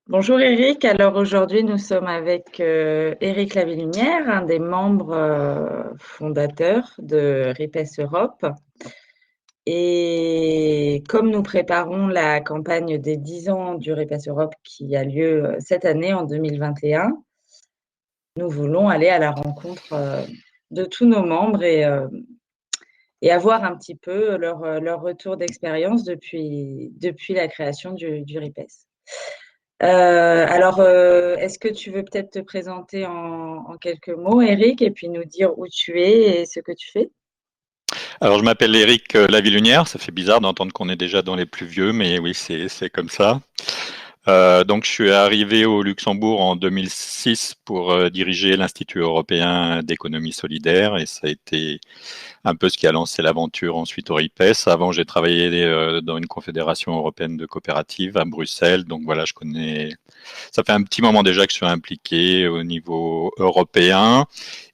Bonjour Eric, alors aujourd'hui nous sommes avec Eric Lavillunière, un des membres fondateurs de RIPES Europe. Et comme nous préparons la campagne des 10 ans du RIPES Europe qui a lieu cette année en 2021, nous voulons aller à la rencontre de tous nos membres et avoir un petit peu leur retour d'expérience depuis la création du RIPES. Est-ce que tu veux peut-être te présenter en quelques mots, Eric, et puis nous dire où tu es et ce que tu fais? Alors, je m'appelle Éric Lavillunière. Ça fait bizarre d'entendre qu'on est déjà dans les plus vieux, mais oui, c'est comme ça. Donc, je suis arrivé au Luxembourg en 2006 pour diriger l'Institut européen d'économie solidaire, et ça a été un peu ce qui a lancé l'aventure ensuite au RIPES. Avant, j'ai travaillé dans une confédération européenne de coopératives à Bruxelles. Donc voilà, je connais. Ça fait un petit moment déjà que je suis impliqué au niveau européen.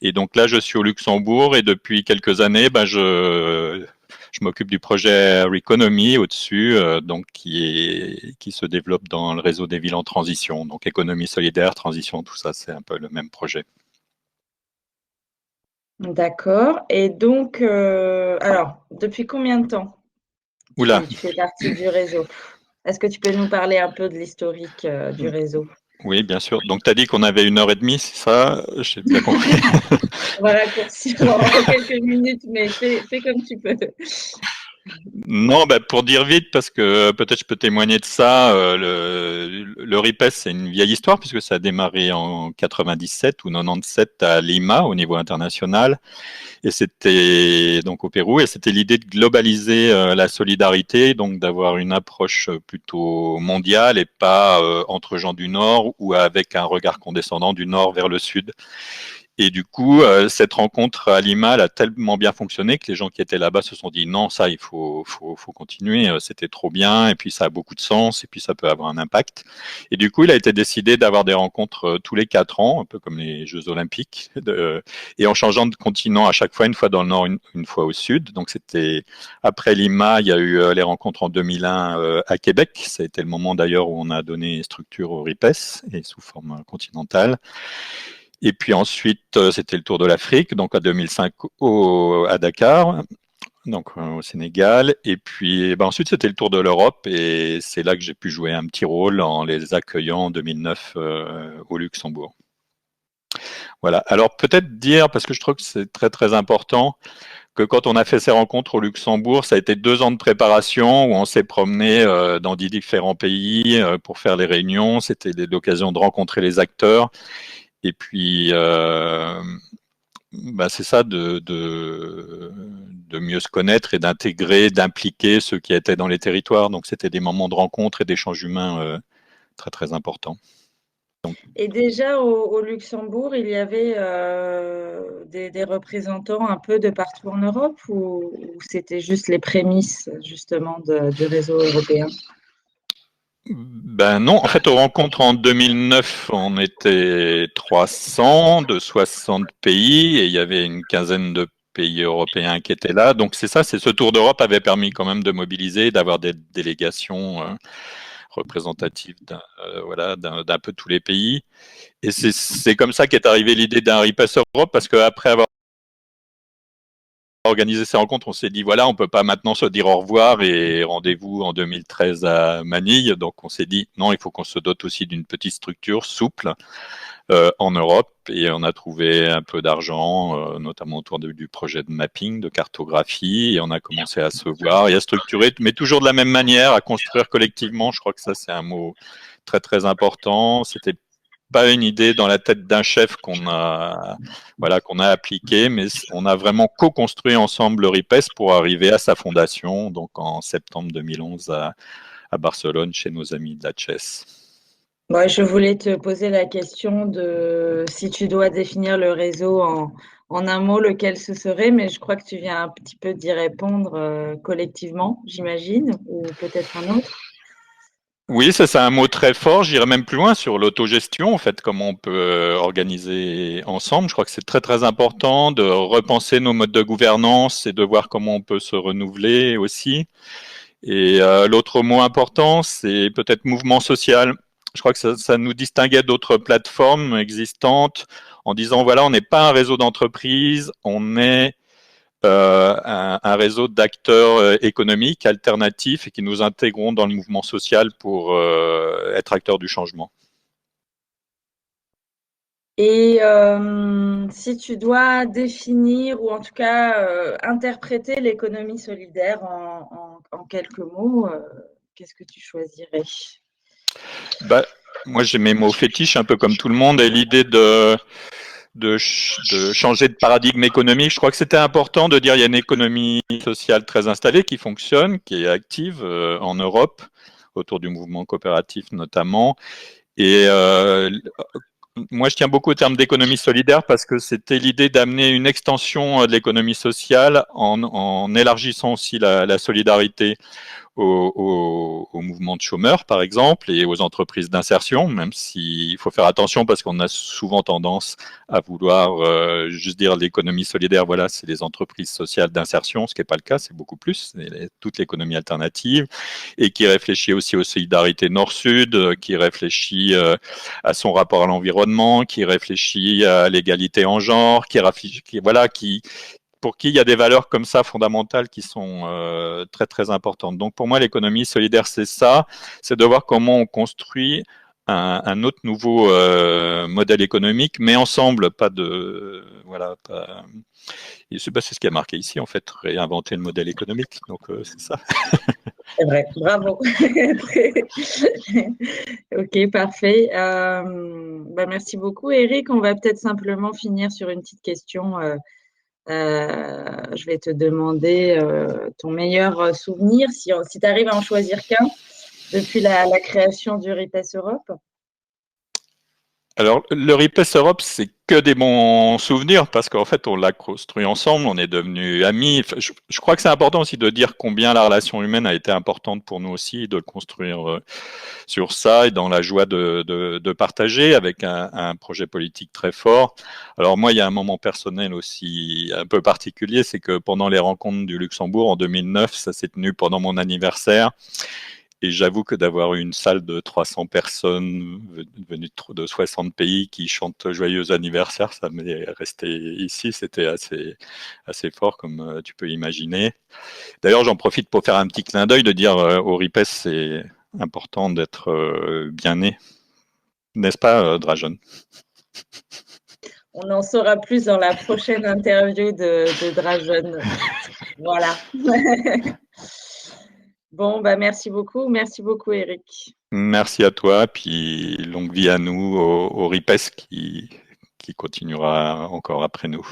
Et donc là, je suis au Luxembourg et depuis quelques années, je m'occupe du projet Reconomy au-dessus, donc qui se développe dans le réseau des villes en transition. Donc économie solidaire, transition, tout ça, c'est un peu le même projet. D'accord. Et donc, alors, depuis combien de temps Oula, tu fais partie du réseau? Est-ce que tu peux nous parler un peu de l'historique du réseau? oui, bien sûr. Donc tu as dit qu'on avait 1 heure et demie, c'est ça? J'ai bien compris. On va raccourcir en quelques minutes, mais fais comme tu peux. Non, pour dire vite, parce que peut-être je peux témoigner de ça, le RIPES, c'est une vieille histoire, puisque ça a démarré en 97 ou 97 à Lima, au niveau international, et c'était donc au Pérou, et c'était l'idée de globaliser la solidarité, donc d'avoir une approche plutôt mondiale et pas entre gens du Nord ou avec un regard condescendant du Nord vers le Sud. Et du coup, cette rencontre à Lima elle a tellement bien fonctionné que les gens qui étaient là-bas se sont dit non, ça, il faut continuer, c'était trop bien, et puis ça a beaucoup de sens, et puis ça peut avoir un impact. Et du coup, il a été décidé d'avoir des rencontres tous les 4 ans, un peu comme les Jeux Olympiques, et en changeant de continent à chaque fois, une fois dans le nord, une fois au sud. Donc c'était après Lima, il y a eu les rencontres en 2001 à Québec. Ça a été le moment d'ailleurs où on a donné structure au RIPES et sous forme continentale. Et puis ensuite, c'était le Tour de l'Afrique, donc en 2005 à Dakar, donc au Sénégal. Et puis ensuite, c'était le Tour de l'Europe, et c'est là que j'ai pu jouer un petit rôle en les accueillant en 2009 au Luxembourg. Voilà. Alors peut-être dire, parce que je trouve que c'est très très important, que quand on a fait ces rencontres au Luxembourg, ça a été 2 ans de préparation où on s'est promené dans 10 différents pays pour faire les réunions. C'était l'occasion de rencontrer les acteurs. Et puis, c'est ça, de mieux se connaître et d'intégrer, d'impliquer ceux qui étaient dans les territoires. Donc, c'était des moments de rencontre et d'échange humain très, très importants. Donc, Et déjà au Luxembourg, il y avait des représentants un peu de partout en Europe ou c'était juste les prémices justement du réseau européen? ben non, en fait, aux rencontres en 2009, on était 300 de 60 pays et il y avait une quinzaine de pays européens qui étaient là. Donc c'est ça, c'est ce tour d'Europe avait permis quand même de mobiliser, d'avoir des délégations représentatives voilà, d'un peu tous les pays. Et c'est comme ça qu'est arrivée l'idée d'un Repass Europe, parce qu'après avoir organisé ces rencontres, on s'est dit, voilà, on peut pas maintenant se dire au revoir et rendez-vous en 2013 à Manille. Donc on s'est dit, non, il faut qu'on se dote aussi d'une petite structure souple en Europe. Et on a trouvé un peu d'argent, notamment autour du projet de mapping, de cartographie. Et on a commencé à se voir et à structurer, mais toujours de la même manière, à construire collectivement. Je crois que ça, c'est un mot très, très important. C'était pas une idée dans la tête d'un chef qu'on a appliqué, mais on a vraiment co-construit ensemble le RIPES pour arriver à sa fondation, donc en septembre 2011 à Barcelone, chez nos amis de la Chess. Ouais, je voulais te poser la question de si tu dois définir le réseau en un mot, lequel ce serait, mais je crois que tu viens un petit peu d'y répondre collectivement, j'imagine, ou peut-être un autre. Oui, ça c'est un mot très fort. J'irais même plus loin sur l'autogestion, en fait, comment on peut organiser ensemble. Je crois que c'est très très important de repenser nos modes de gouvernance et de voir comment on peut se renouveler aussi. Et l'autre mot important, c'est peut-être mouvement social. Je crois que ça nous distinguait d'autres plateformes existantes en disant, voilà, on n'est pas un réseau d'entreprises, on est un réseau d'acteurs économiques alternatifs et qui nous intégrons dans le mouvement social pour être acteurs du changement. Et si tu dois définir ou en tout cas interpréter l'économie solidaire en quelques mots, qu'est-ce que tu choisirais? Bah, moi, j'ai mes mots fétiches, un peu comme tout le monde, et l'idée de changer de paradigme économique. Je crois que c'était important de dire qu'il y a une économie sociale très installée qui fonctionne, qui est active en Europe, autour du mouvement coopératif notamment. Et moi, je tiens beaucoup au terme d'économie solidaire parce que c'était l'idée d'amener une extension de l'économie sociale en élargissant aussi la solidarité au mouvement de chômeurs, par exemple, et aux entreprises d'insertion, même s'il faut faire attention parce qu'on a souvent tendance à vouloir juste dire l'économie solidaire, voilà, c'est les entreprises sociales d'insertion, ce qui n'est pas le cas, c'est beaucoup plus, c'est toute l'économie alternative, et qui réfléchit aussi aux solidarités nord-sud, qui réfléchit à son rapport à l'environnement, qui réfléchit à l'égalité en genre, pour qui il y a des valeurs comme ça fondamentales qui sont très très importantes. Donc pour moi, l'économie solidaire, c'est ça, c'est de voir comment on construit un autre nouveau modèle économique, mais ensemble, pas de voilà. C'est ce qui a marqué ici en fait, réinventer le modèle économique. Donc c'est ça. C'est vrai, bravo. Ok, parfait. Merci beaucoup, Eric. On va peut-être simplement finir sur une petite question. Je vais te demander ton meilleur souvenir, si tu arrives à en choisir qu'un, depuis la création du RIPES Europe. Alors, le RIPES Europe, c'est que des bons souvenirs parce qu'en fait, on l'a construit ensemble, on est devenus amis. Enfin, je crois que c'est important aussi de dire combien la relation humaine a été importante pour nous aussi, de le construire sur ça et dans la joie de partager avec un projet politique très fort. Alors moi, il y a un moment personnel aussi un peu particulier, c'est que pendant les rencontres du Luxembourg en 2009, ça s'est tenu pendant mon anniversaire. Et j'avoue que d'avoir une salle de 300 personnes venues de 60 pays qui chantent joyeux anniversaire, ça m'est resté ici. C'était assez fort, comme tu peux imaginer. D'ailleurs, j'en profite pour faire un petit clin d'œil de dire au RIPES, c'est important d'être bien né. N'est-ce pas, Drajon? On en saura plus dans la prochaine interview de Drajon. Voilà. Bon, merci beaucoup. Merci beaucoup, Eric. Merci à toi, puis longue vie à nous, au RIPES qui continuera encore après nous.